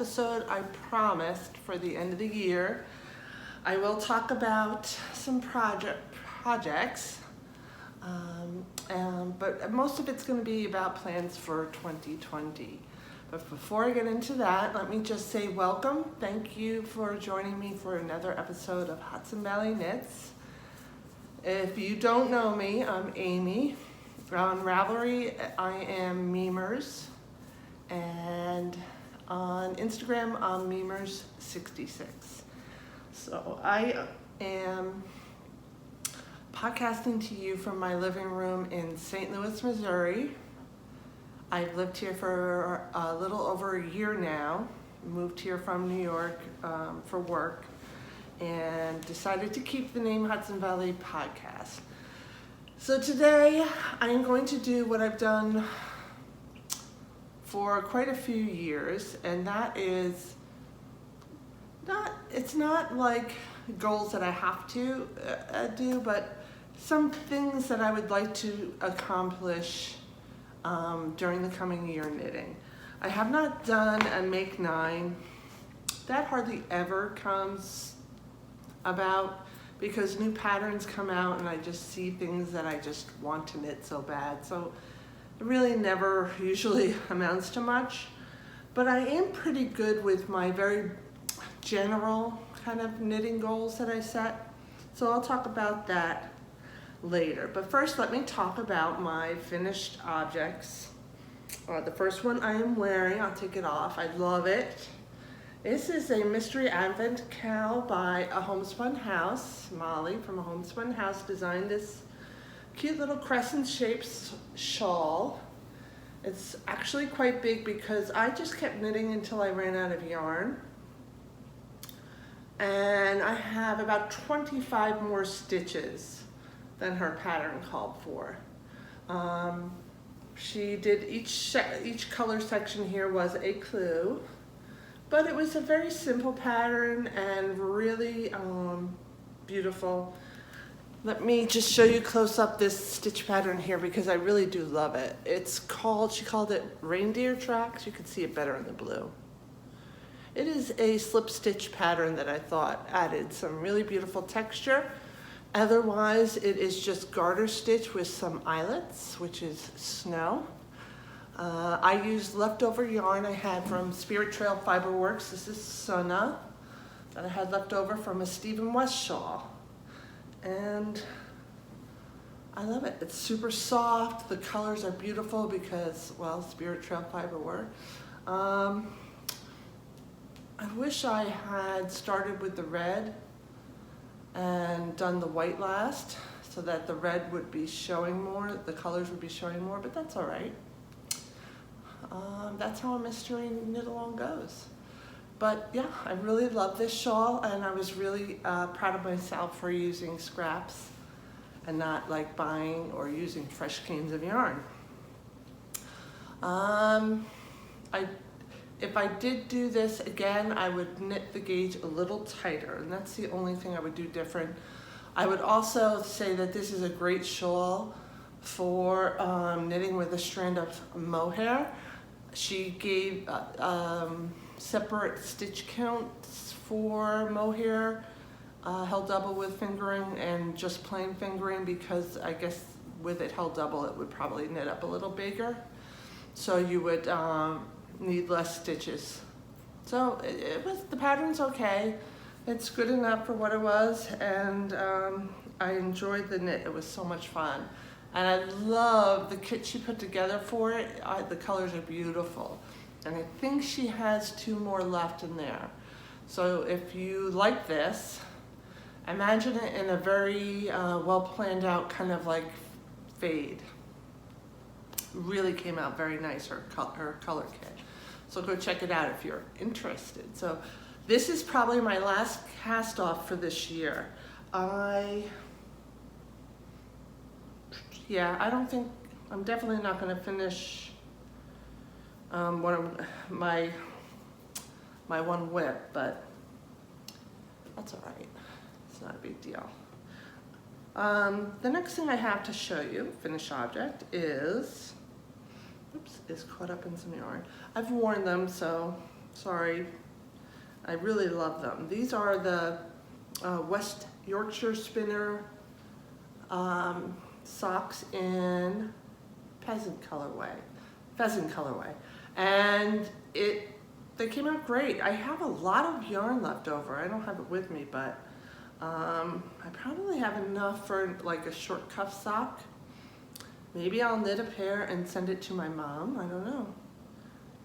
episode I promised for the end of the year. I will talk about some projects, but most of it's going to be about plans for 2020. But before I get into that, let me just say welcome. Thank you for joining me for another episode of Hudson Valley Knits. If you don't know me, I'm Amy. On Ravelry, I am Memers. And on Instagram, I'm Memers66. So I am podcasting to you from my living room in St. Louis, Missouri. I've lived here for a little over a year now. Moved here from New York for work and decided to keep the name Hudson Valley Podcast. So today I'm going to do what I've done for quite a few years, and that is it's not like goals that I have to do, but some things that I would like to accomplish during the coming year knitting. I have not done a Make 9. That hardly ever comes about because new patterns come out and I just see things that I just want to knit so bad. So it really never usually amounts to much. But I am pretty good with my very general kind of knitting goals that I set. So I'll talk about that later. But first, let me talk about my finished objects. The first one I am wearing, I'll take it off. I love it. This is a Mystery Advent Cow by a Homespun House. Molly from a Homespun House designed this cute little crescent-shaped shawl. It's actually quite big because I just kept knitting until I ran out of yarn. And I have about 25 more stitches than her pattern called for. She did each color section here was a clue, but it was a very simple pattern and really beautiful. Let me just show you close up this stitch pattern here because I really do love it. She called it Reindeer Tracks. You can see it better in the blue. It is a slip stitch pattern that I thought added some really beautiful texture. Otherwise, it is just garter stitch with some eyelets, which is snow. I used leftover yarn I had from Spirit Trail Fiberworks. This is Sunna that I had left over from a Stephen West shawl. And I love it. It's super soft. The colors are beautiful because, well, Spirit Trail Fiberwork. I wish I had started with the red and done the white last so that the red would be showing more, the colors would be showing more, but that's all right. That's how a mystery knit along goes. But yeah, I really love this shawl and I was really proud of myself for using scraps and not like buying or using fresh skeins of yarn. If I did do this again, I would knit the gauge a little tighter, and that's the only thing I would do different. I would also say that this is a great shawl for knitting with a strand of mohair. She gave separate stitch counts for mohair, held double with fingering and just plain fingering because I guess with it held double it would probably knit up a little bigger. So you would need less stitches. So the pattern's okay. It's good enough for what it was, and I enjoyed the knit. It was so much fun. And I love the kit she put together for it. The colors are beautiful. And I think she has 2 more left in there. So if you like this, imagine it in a very well planned out kind of like fade. Really came out very nice, her color kit. So go check it out if you're interested. So this is probably my last cast off for this year. I'm definitely not going to finish one of my one whip, but that's all right. It's not a big deal. The next thing I have to show you, finished object, is caught up in some yarn. I've worn them, so sorry, I really love them. These are the West Yorkshire Spinner socks in pheasant colorway, and they came out great. I have a lot of yarn left over. I don't have it with me, but I probably have enough for like a short cuff sock. Maybe I'll knit a pair and send it to my mom. I don't know.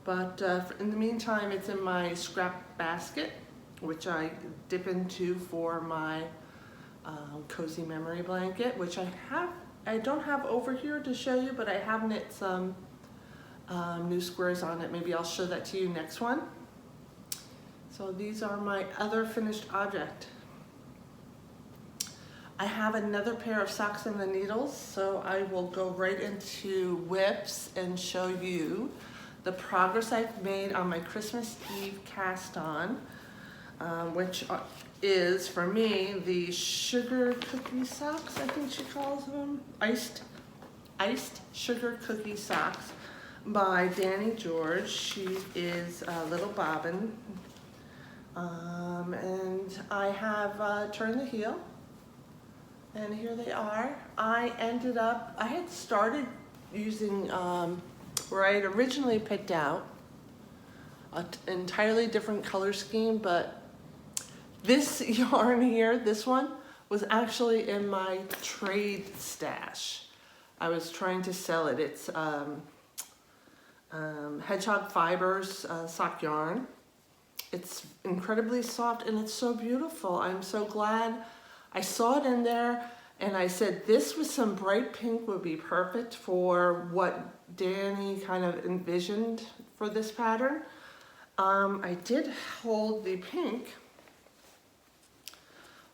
But in the meantime, it's in my scrap basket, which I dip into for my cozy memory blanket, which I don't have over here to show you, but I have knit some new squares on it. Maybe I'll show that to you next one. So these are my other finished object. I have another pair of socks and the needles, so I will go right into whips and show you the progress I've made on my Christmas Eve cast on, which is, for me, the sugar cookie socks, I think she calls them, iced sugar cookie socks by Danny George. She is Little Bobbin, and I have turned the heel. And here they are. I had started using, where I had originally picked out an entirely different color scheme, but this yarn here, this one, was actually in my trade stash. I was trying to sell it. It's Hedgehog Fibers sock yarn. It's incredibly soft and it's so beautiful. I'm so glad I saw it in there, and I said this with some bright pink would be perfect for what Danny kind of envisioned for this pattern. I did hold the pink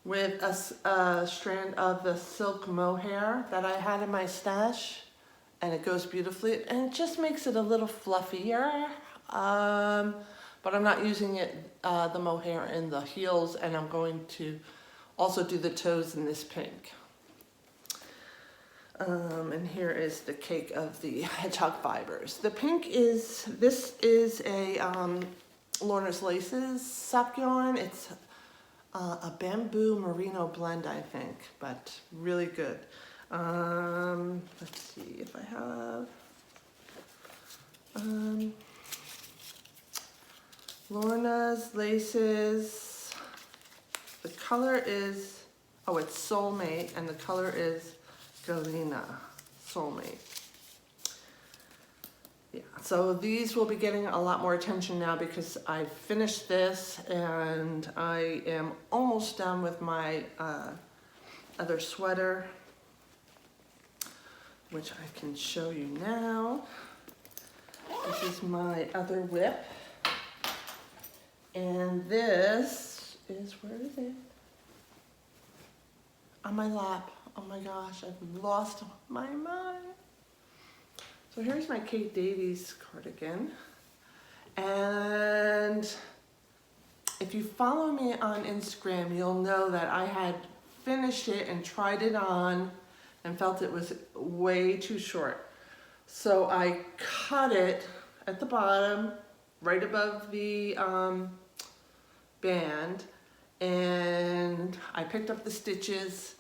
with a strand of the silk mohair that I had in my stash, and it goes beautifully, and it just makes it a little fluffier. But I'm not using it, the mohair in the heels, and I'm going to also do the toes in this pink. And here is the cake of the Hedgehog Fibers. The pink this is a Lorna's Laces sock yarn. It's a bamboo merino blend, I think, but really good. Let's see if I have Lorna's Laces. The color is, it's Soulmate, and the color is Galena, Soulmate. Yeah, so these will be getting a lot more attention now because I finished this and I am almost done with my other sweater, which I can show you now. This is my other whip. And this is, where is it? On my lap. Oh my gosh, I've lost my mind. So here's my Kate Davies cardigan. And if you follow me on Instagram, you'll know that I had finished it and tried it on and felt it was way too short. So I cut it at the bottom, right above the band, and I picked up the stitches,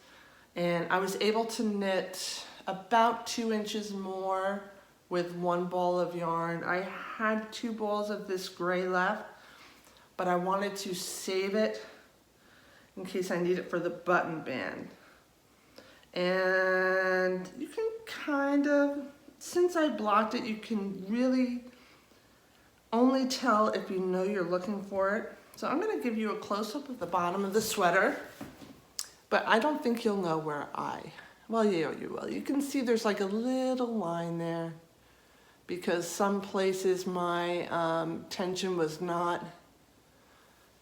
and I was able to knit about 2 inches more with 1 ball of yarn. I had 2 balls of this gray left, but I wanted to save it in case I need it for the button band. And you can kind of, since I blocked it, you can really only tell if you know you're looking for it. So I'm going to give you a close-up of the bottom of the sweater, but I don't think you'll know where well, yeah, you will. You can see there's like a little line there because some places my tension was not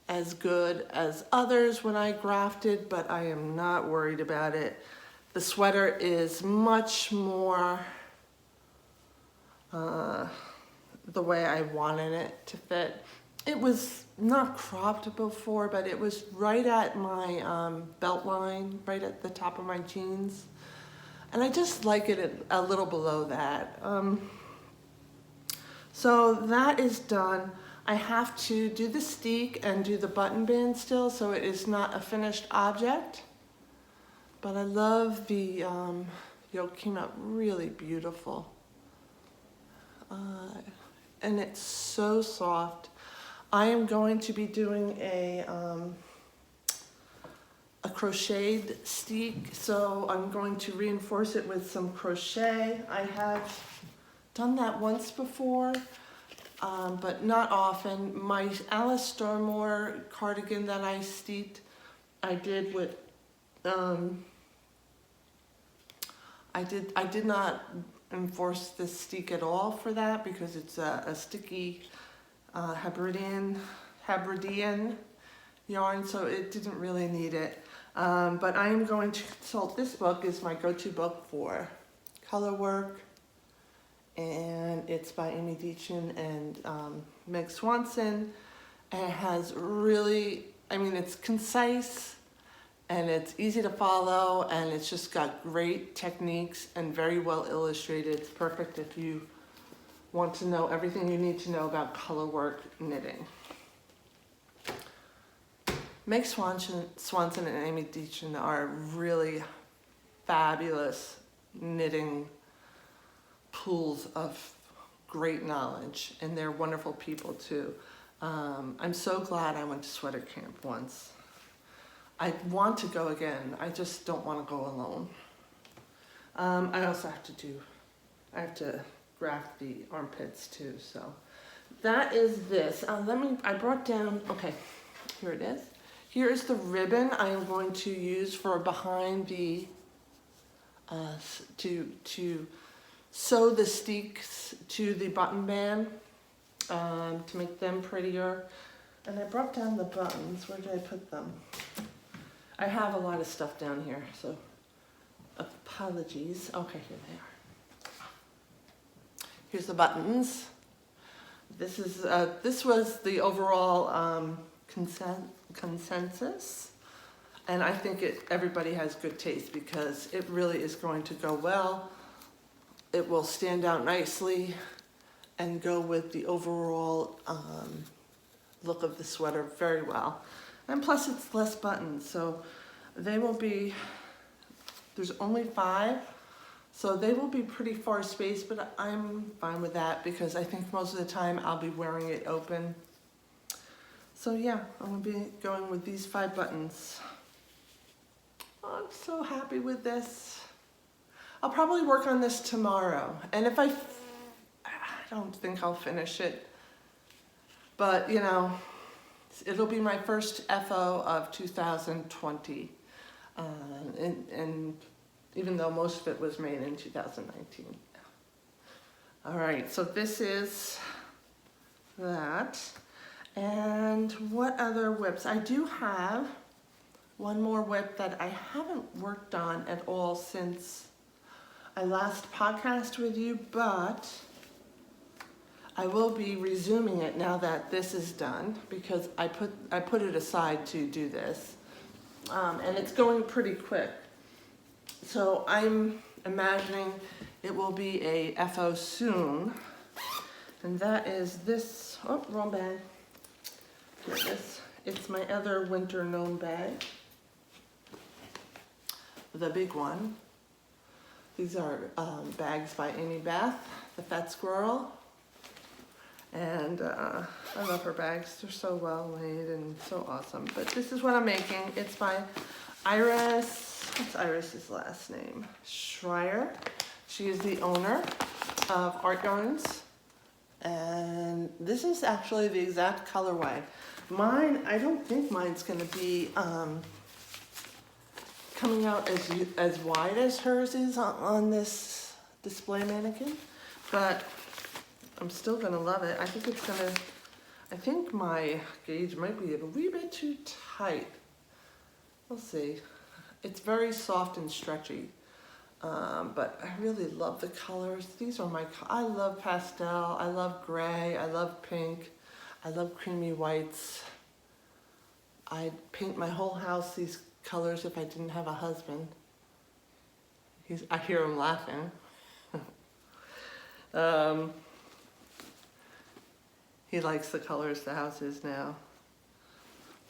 as good as others when I grafted, but I am not worried about it. The sweater is much more the way I wanted it to fit. It was not cropped before, but it was right at my belt line, right at the top of my jeans. And I just like it a little below that. So that is done. I have to do the steek and do the button band still, so it is not a finished object. But I love the yoke, came out really beautiful. And it's so soft. I am going to be doing a crocheted steek, so I'm going to reinforce it with some crochet. I have done that once before, but not often. My Alice Starmore cardigan that I steeked, I did with, I did not enforce the steek at all for that because it's a sticky Hebridean yarn, so it didn't really need it. But I am going to consult, this book is my go-to book for color work, and it's by Amy Deachin and Meg Swanson, and it has really, I mean, it's concise and it's easy to follow, and it's just got great techniques and very well illustrated. It's perfect if you want to know everything you need to know about color work knitting. Meg Swanson and Amy Deachin are really fabulous knitting pools of great knowledge, and they're wonderful people too. I'm so glad I went to sweater camp once. I want to go again. I just don't want to go alone. I also have to graft the armpits too, so. That is this. I brought down, okay, here it is. Here is the ribbon I am going to use for behind the, to sew the steeks to the button band, to make them prettier. And I brought down the buttons. Where did I put them? I have a lot of stuff down here, so apologies. Okay, here they are. Here's the buttons. This was the overall consensus, and I think everybody has good taste because it really is going to go well. It will stand out nicely and go with the overall look of the sweater very well. And plus it's less buttons, so they will be, there's only 5, so they will be pretty far spaced, but I'm fine with that because I think most of the time I'll be wearing it open. So yeah, I'm gonna be going with these 5 buttons. Oh, I'm so happy with this. I'll probably work on this tomorrow, and if I don't think I'll finish it, but you know, it'll be my first FO of 2020, and even though most of it was made in 2019. All right, so this is that. And what other whips? I do have one more whip that I haven't worked on at all since I last podcast with you, but I will be resuming it now that this is done because I put it aside to do this, and it's going pretty quick. So I'm imagining it will be a FO soon, and that is this. Oh, wrong bag. Here it is. It's my other winter gnome bag, the big one. These are bags by Amy Beth, the Fat Squirrel. And I love her bags. They're so well made and so awesome. But this is what I'm making. It's by Iris. What's Iris's last name? Schreier. She is the owner of Art Yarns. And this is actually the exact colorway. Mine, I don't think mine's going to be coming out as wide as hers is on this display mannequin, but I'm still going to love it. I think my gauge might be a wee bit too tight. We'll see. It's very soft and stretchy, but I really love the colors. These are I love pastel, I love gray, I love pink. I love creamy whites. I'd paint my whole house these colors if I didn't have a husband. I hear him He likes the colors the house is now.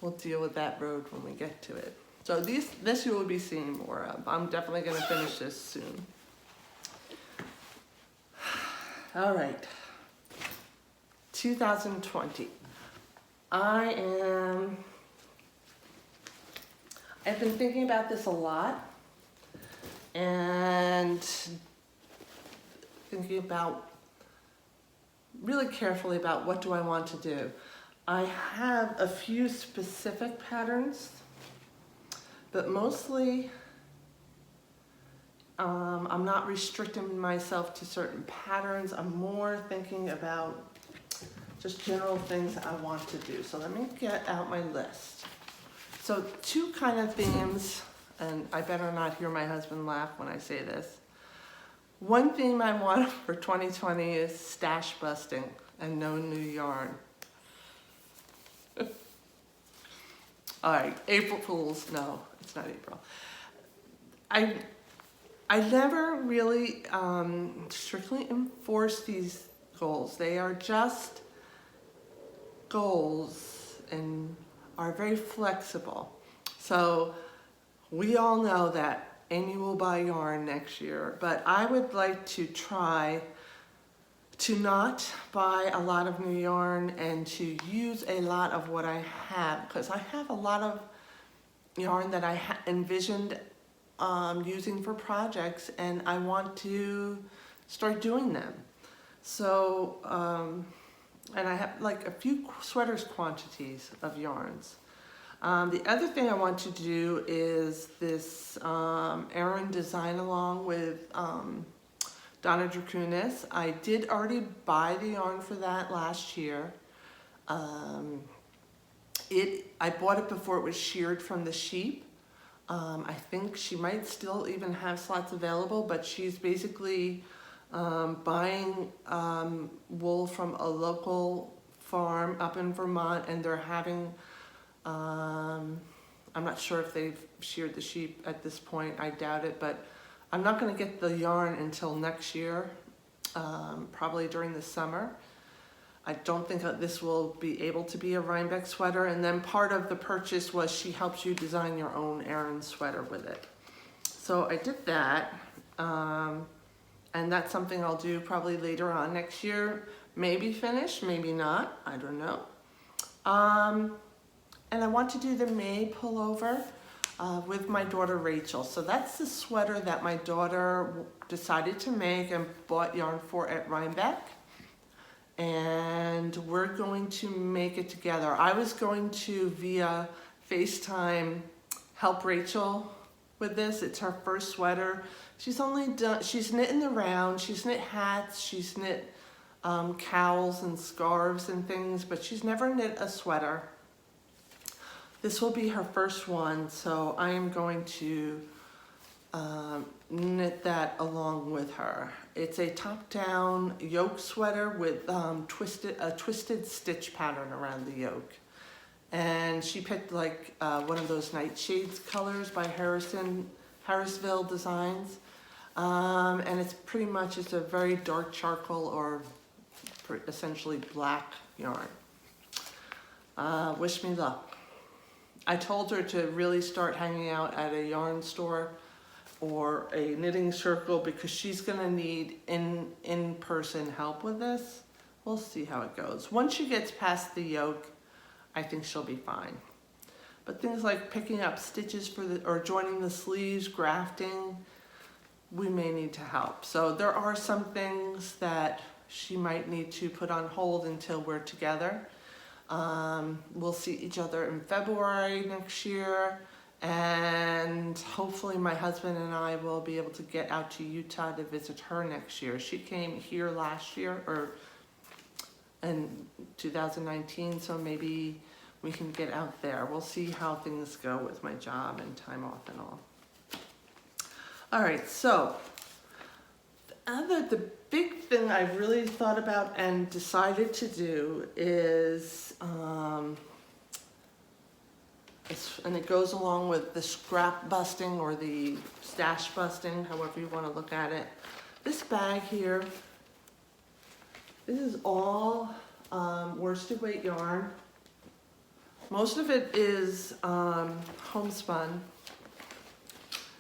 We'll deal with that road when we get to it. So this you will be seeing more of. I'm definitely going to finish this soon. All right. 2020. I've been thinking about this a lot and thinking about really carefully about what do I want to do. I have a few specific patterns, but mostly I'm not restricting myself to certain patterns. I'm more thinking about just general things I want to do. So let me get out my list. So two kind of themes, and I better not hear my husband laugh when I say this. One theme I want for 2020 is stash busting and no new yarn. All right, April Fools. No, it's not April. I never really strictly enforce these goals. They are just goals and are very flexible. So we all know that Amy will buy yarn next year, but I would like to try to not buy a lot of new yarn and to use a lot of what I have, because I have a lot of yarn that I envisioned using for projects, and I want to start doing them. So, and I have like a few sweaters quantities of yarns. The other thing I want to do is this Aran design along with Donna Druchunas. I did already buy the yarn for that last year. I bought it before it was sheared from the sheep. I think she might still even have slots available, but she's basically buying wool from a local farm up in Vermont, and they're having, I'm not sure if they've sheared the sheep at this point, I doubt it, but I'm not going to get the yarn until next year, probably during the summer. I don't think that this will be able to be a Marksbeck sweater, and then part of the purchase was she helps you design your own Aran sweater with it. So I did that, and that's something I'll do probably later on next year. Maybe finish, maybe not, I don't know. And I want to do the May pullover with my daughter Rachel. So that's the sweater that my daughter decided to make and bought yarn for at Marksbeck. And we're going to make it together. I was going to, via FaceTime, help Rachel with this. It's her first sweater. She's knitting around, she's knit hats, she's knit cowls and scarves and things, but she's never knit a sweater. This will be her first one, so I am going to knit that along with her. It's a top-down yoke sweater with a twisted stitch pattern around the yoke. And she picked like one of those nightshades colors by Harrisville Designs. And it's pretty much, it's a very dark charcoal or essentially black yarn. Wish me luck. I told her to really start hanging out at a yarn store or a knitting circle because she's gonna need in-person help with this. We'll see how it goes. Once she gets past the yoke, I think she'll be fine. But things like picking up stitches or joining the sleeves, grafting, we may need to help. So there are some things that she might need to put on hold until we're together. We'll see each other in February next year, and hopefully my husband and I will be able to get out to Utah to visit her next year. She came here last year, or in 2019, so maybe we can get out there. We'll see how things go with my job and time off and all. All right, so the big thing I really thought about and decided to do is, and it goes along with the scrap busting or the stash busting, however you want to look at it. This bag here, this is all worsted weight yarn. Most of it is homespun,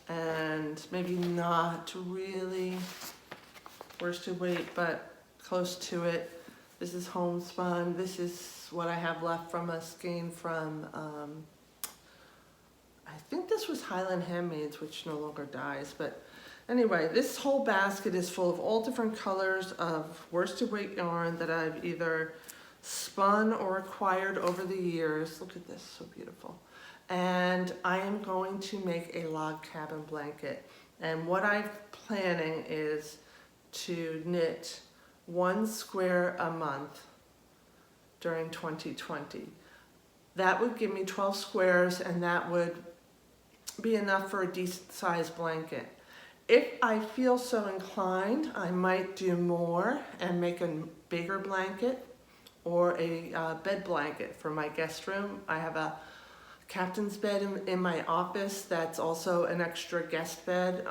and maybe not really worsted weight, but close to it. This is homespun. This is what I have left from a skein from, I think this was Highland Handmaids, which no longer dyes, but anyway, this whole basket is full of all different colors of worsted weight yarn that I've either spun or acquired over the years. Look at this, so beautiful. And I am going to make a log cabin blanket. And what I'm planning is to knit 1 square a month during 2020. That would give me 12 squares, and that would be enough for a decent sized blanket. If I feel so inclined, I might do more and make a bigger blanket or a bed blanket for my guest room. I have a captain's bed in my office that's also an extra guest bed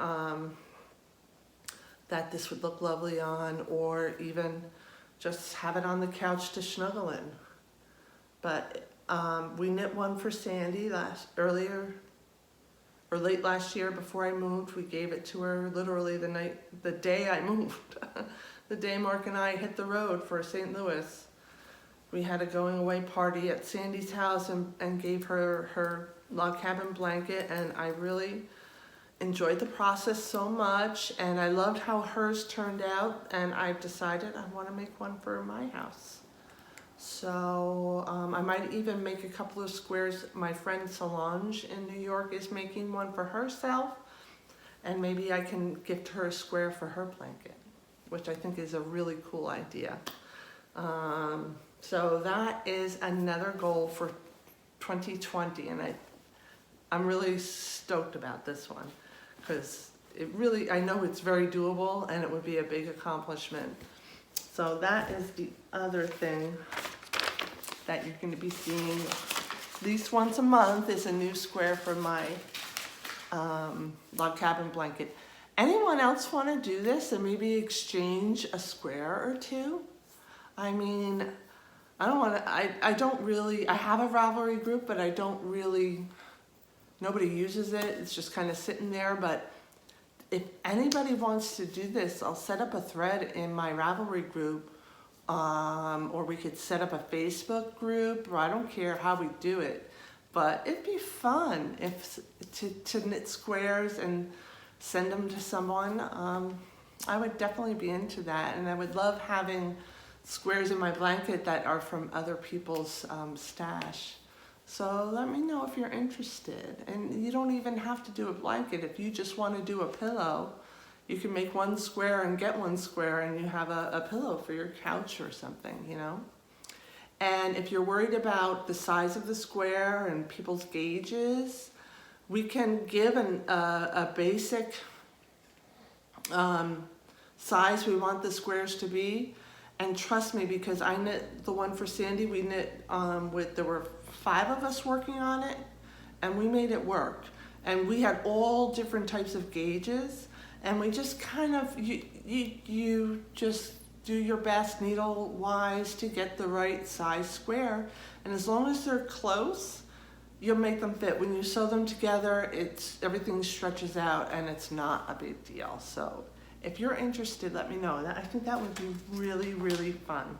that this would look lovely on, or even just have it on the couch to snuggle in. But we knit one for Sandy late last year before I moved. We gave it to her literally the day I moved. The day Mark and I hit the road for St. Louis. We had a going away party at Sandy's house and gave her her log cabin blanket, and I really enjoyed the process so much, and I loved how hers turned out, and I've decided I want to make one for my house. So I might even make a couple of squares. My friend Solange in New York is making one for herself, and maybe I can gift her a square for her blanket, which I think is a really cool idea. So that is another goal for 2020, and I'm really stoked about this one, because I know it's very doable and it would be a big accomplishment. So that is the other thing that you're going to be seeing at least once a month, is a new square for my log cabin blanket. Anyone else want to do this and maybe exchange a square or two? I mean, I have a Ravelry group, but nobody uses it. It's just kind of sitting there. But if anybody wants to do this, I'll set up a thread in my Ravelry group, or we could set up a Facebook group, or I don't care how we do it. But it'd be fun to knit squares and send them to someone. I would definitely be into that, and I would love having squares in my blanket that are from other people's stash. So let me know if you're interested. And you don't even have to do a blanket. If you just want to do a pillow, you can make 1 square and get 1 square, and you have a pillow for your couch or something, you know? And if you're worried about the size of the square and people's gauges, we can give a basic size we want the squares to be. And trust me, because I knit the one for Sandy, we knit there were 5 of us working on it, and we made it work. And we had all different types of gauges, and we just kind of, you just do your best needle-wise to get the right size square. And as long as they're close, you'll make them fit. When you sew them together, everything stretches out, and it's not a big deal. So if you're interested, let me know. I think that would be really, really fun.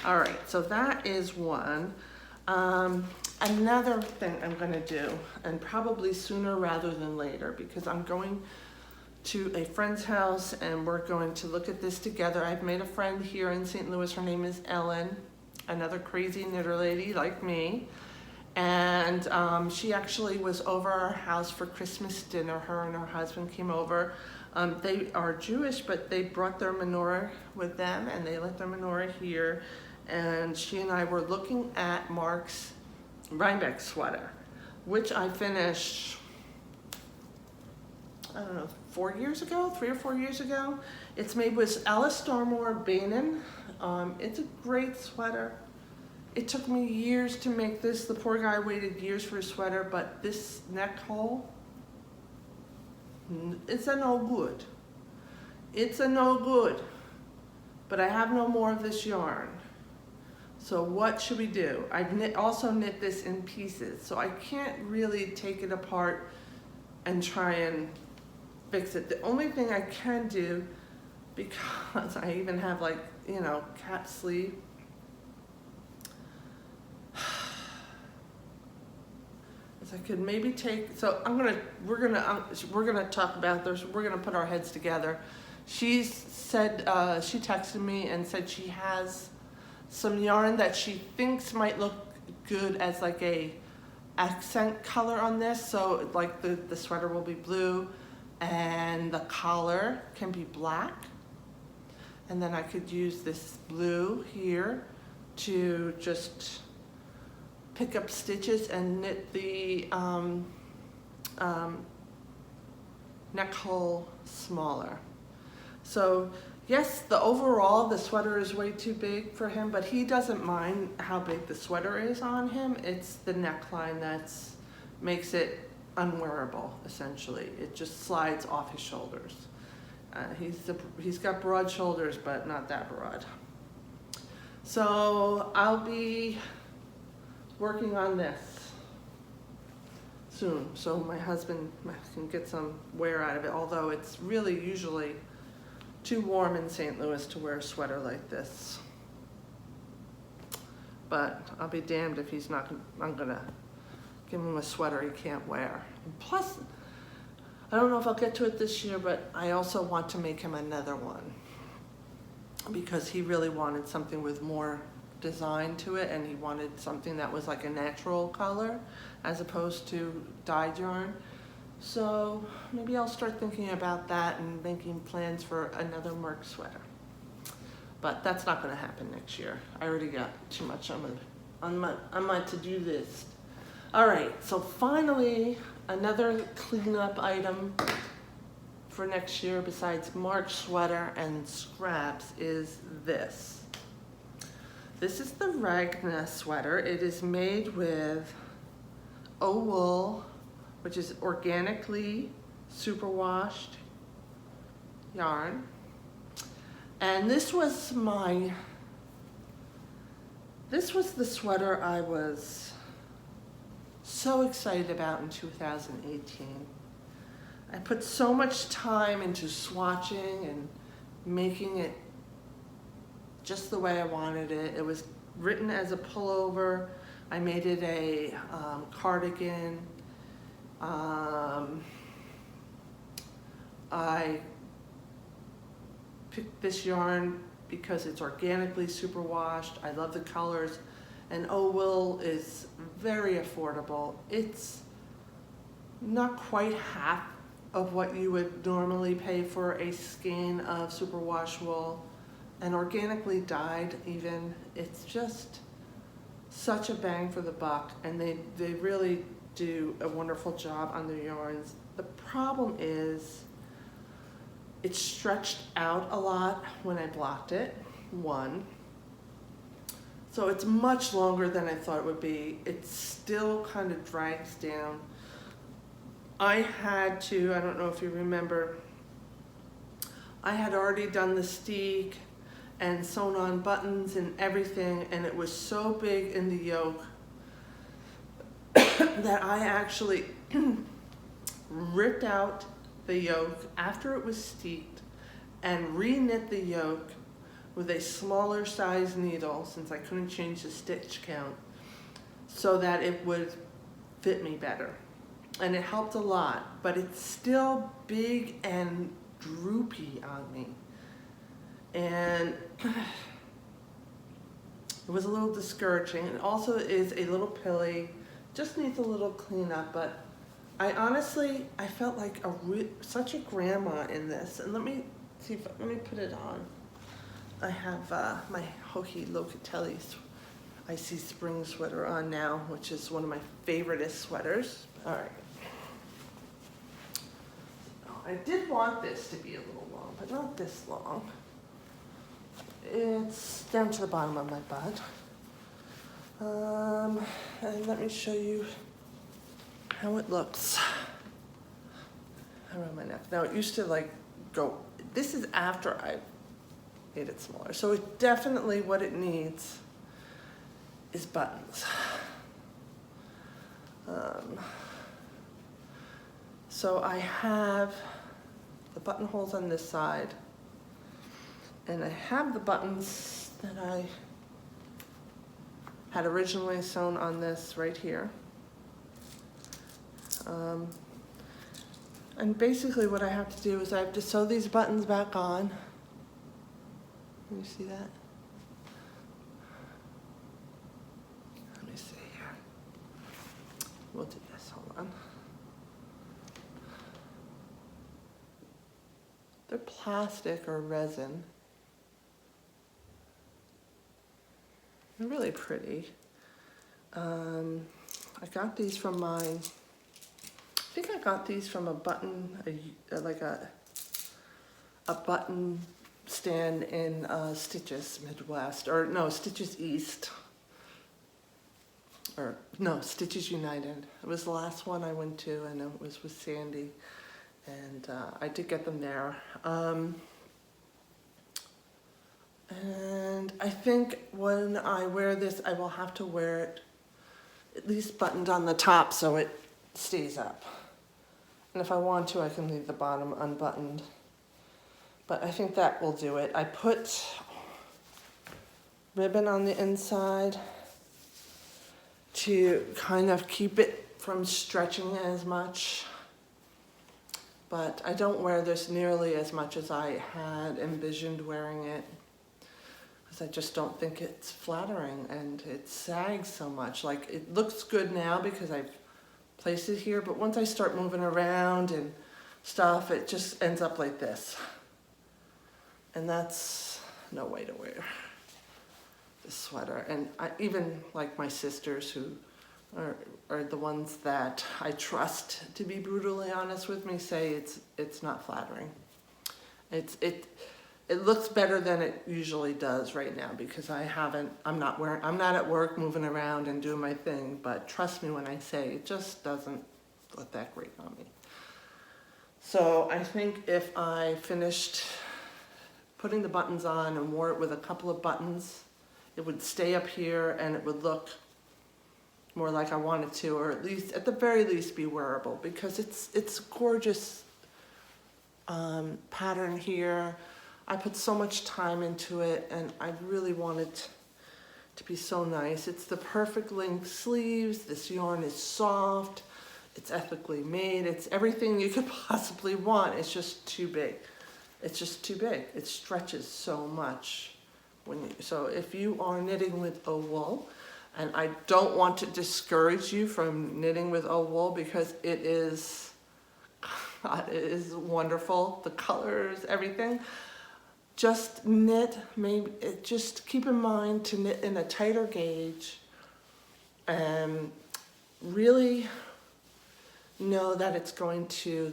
All right, so that is one. Another thing I'm gonna do, and probably sooner rather than later, because I'm going to a friend's house and we're going to look at this together. I've made a friend here in St. Louis. Her name is Ellen, another crazy knitter lady like me. And she actually was over our house for Christmas dinner. Her and her husband came over. They are Jewish, but they brought their menorah with them, and they lit their menorah here. And she and I were looking at Mark's Marksbeck Sweater, which I finished, I don't know, 3 or 4 years ago. It's made with Alice Starmore Bainin. It's a great sweater. It took me years to make this. The poor guy waited years for a sweater, but this neck hole, it's a no good. It's a no good. But I have no more of this yarn. So what should we do? I've also knit this in pieces, so I can't really take it apart and try and fix it. The only thing I can do, because I even have like, you know, cap sleeve, is I could maybe take, so we're gonna talk about this, we're gonna put our heads together. She said, she texted me and said she has some yarn that she thinks might look good as like a accent color on this. So like the sweater will be blue and the collar can be black. And then I could use this blue here to just pick up stitches and knit the neck hole smaller. So yes, the sweater is way too big for him, but he doesn't mind how big the sweater is on him. It's the neckline that makes it unwearable, essentially. It just slides off his shoulders. He's got broad shoulders, but not that broad. So I'll be working on this soon, so my husband can get some wear out of it, although it's really usually too warm in St. Louis to wear a sweater like this. But I'll be damned if I'm gonna give him a sweater he can't wear. And plus, I don't know if I'll get to it this year, but I also want to make him another one because he really wanted something with more design to it, and he wanted something that was like a natural color as opposed to dyed yarn. So maybe I'll start thinking about that and making plans for another Mark sweater. But that's not going to happen next year. I already got too much on my to-do list. All right, so finally, another cleanup item for next year besides Mark sweater and scraps is this. This is the Ragna sweater. It is made with wool, which is organically superwashed yarn. And this was the sweater I was so excited about in 2018. I put so much time into swatching and making it just the way I wanted it. It was written as a pullover. I made it a cardigan. I picked this yarn because it's organically superwashed. I love the colors, and wool is very affordable. It's not quite half of what you would normally pay for a skein of superwash wool, and organically dyed even. It's just such a bang for the buck, and they really do a wonderful job on their yarns. The problem is it stretched out a lot when I blocked it, one. So it's much longer than I thought it would be. It still kind of drags down. I had to, I don't know if you remember, I had already done the steek and sewn on buttons and everything, and it was so big in the yoke that I actually ripped out the yoke after it was steeked and re-knit the yoke with a smaller size needle, since I couldn't change the stitch count, so that it would fit me better. And it helped a lot, but it's still big and droopy on me. And it was a little discouraging. It also is a little pilly, just needs a little cleanup, but I honestly felt like such a grandma in this. And let me put it on. I have my Hohi Locatelli's Icy Spring Sweater on now, which is one of my favoriteest sweaters. All right. I did want this to be a little long, but not this long. It's down to the bottom of my butt. And let me show you how it looks around my neck. Now it used to like go, this is after I made it smaller. So it's definitely what it needs is buttons. So I have the buttonholes on this side, and I have the buttons that I had originally sewn on this right here. And basically what I have to do is I have to sew these buttons back on. Can you see that? Let me see here. We'll do this, hold on. They're plastic or resin. They're really pretty. I got these from I think I got these from a button, like a button stand in Stitches Midwest, or no, Stitches East, or no, Stitches United. It was the last one I went to, and it was with Sandy, and I did get them there. And I think when I wear this, I will have to wear it at least buttoned on the top so it stays up. And if I want to, I can leave the bottom unbuttoned. But I think that will do it. I put ribbon on the inside to kind of keep it from stretching as much. But I don't wear this nearly as much as I had envisioned wearing it, because I just don't think it's flattering, and it sags so much. Like, it looks good now because I've placed it here, but once I start moving around and stuff, it just ends up like this. And that's no way to wear this sweater. And I even like my sisters, who are the ones that I trust to be brutally honest with me, say it's not flattering. It looks better than it usually does right now, because I'm not at work moving around and doing my thing, but trust me when I say it just doesn't look that great on me. So I think if I finished putting the buttons on and wore it with a couple of buttons, it would stay up here and it would look more like I wanted to, or at the very least be wearable, because it's gorgeous pattern here. I put so much time into it, and I really want it to be so nice. It's the perfect length sleeves. This yarn is soft. It's ethically made. It's everything you could possibly want. It's just too big. It's just too big. It stretches so much. So if you are knitting with a wool, and I don't want to discourage you from knitting with a wool, because it is wonderful. The colors, everything. Just knit, just keep in mind to knit in a tighter gauge, and really know that it's going to,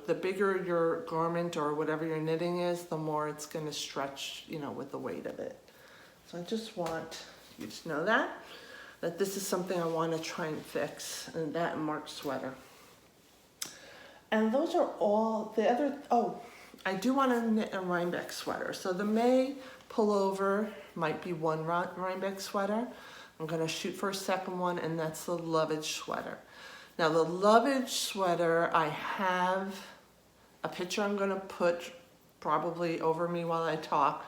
the bigger your garment or whatever you're knitting is, the more it's going to stretch, with the weight of it. So I just want you to know that this is something I want to try and fix, and that and Marksbeck Sweater. And those are all the other, I do want to knit a Ragna sweater. So the May pullover might be one Ragna sweater. I'm going to shoot for a second one, and that's the Lovage sweater. Now the Lovage sweater, I have a picture I'm going to put probably over me while I talk.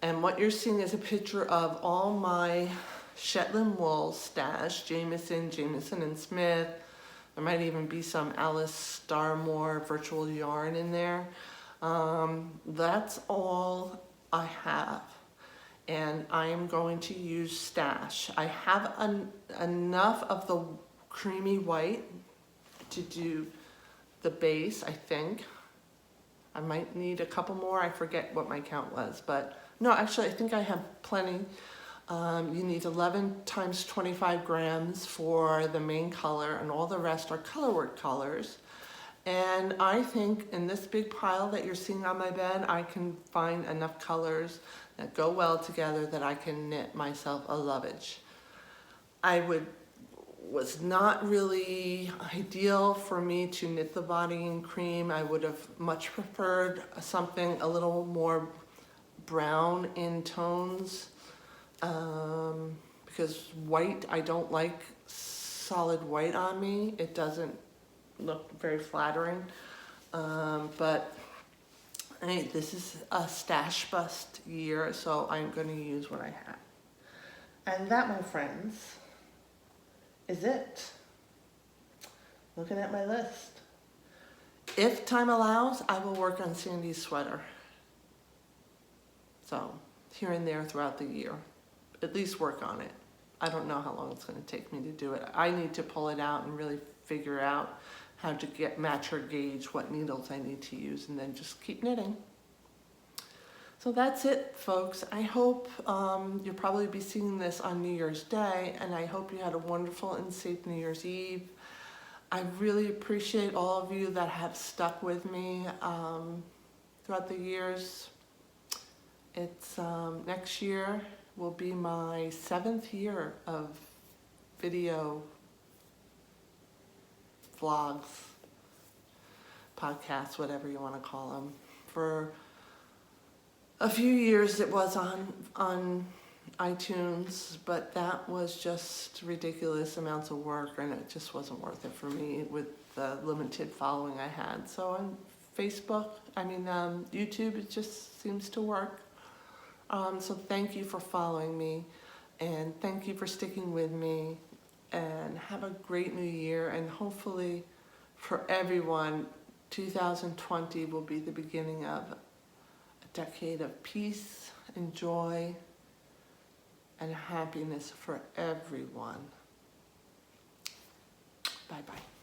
And what you're seeing is a picture of all my Shetland wool stash, Jameson and Smith. There might even be some Alice Starmore virtual yarn in there. That's all I have, and I am going to use stash. I have enough of the creamy white to do the base, I think. I might need a couple more. I forget what my count was, but no, actually I think I have plenty. You need 11 times 25 grams for the main color, and all the rest are colorwork colors. And I think in this big pile that you're seeing on my bed, I can find enough colors that go well together that I can knit myself a Lovage. Was not really ideal for me to knit the body in cream. I would have much preferred something a little more brown in tones, because white, I don't like solid white on me. It doesn't look very flattering. But hey, this is a stash bust year, so I'm going to use what I have. And that, my friends, is it. Looking at my list. If time allows, I will work on Sandy's sweater. So, here and there throughout the year. At least work on it. I don't know how long it's going to take me to do it. I need to pull it out and really figure out how to match or gauge what needles I need to use, and then just keep knitting. So that's it, folks. I hope you'll probably be seeing this on New Year's Day, and I hope you had a wonderful and safe New Year's Eve. I really appreciate all of you that have stuck with me throughout the years. It's next year will be my 7th year of video vlogs, podcasts, whatever you want to call them. For a few years it was on iTunes, but that was just ridiculous amounts of work, and it just wasn't worth it for me with the limited following I had. So on Facebook, YouTube, it just seems to work. So thank you for following me, and thank you for sticking with me, and have a great new year, and hopefully for everyone, 2020 will be the beginning of a decade of peace and joy and happiness for everyone. Bye-bye.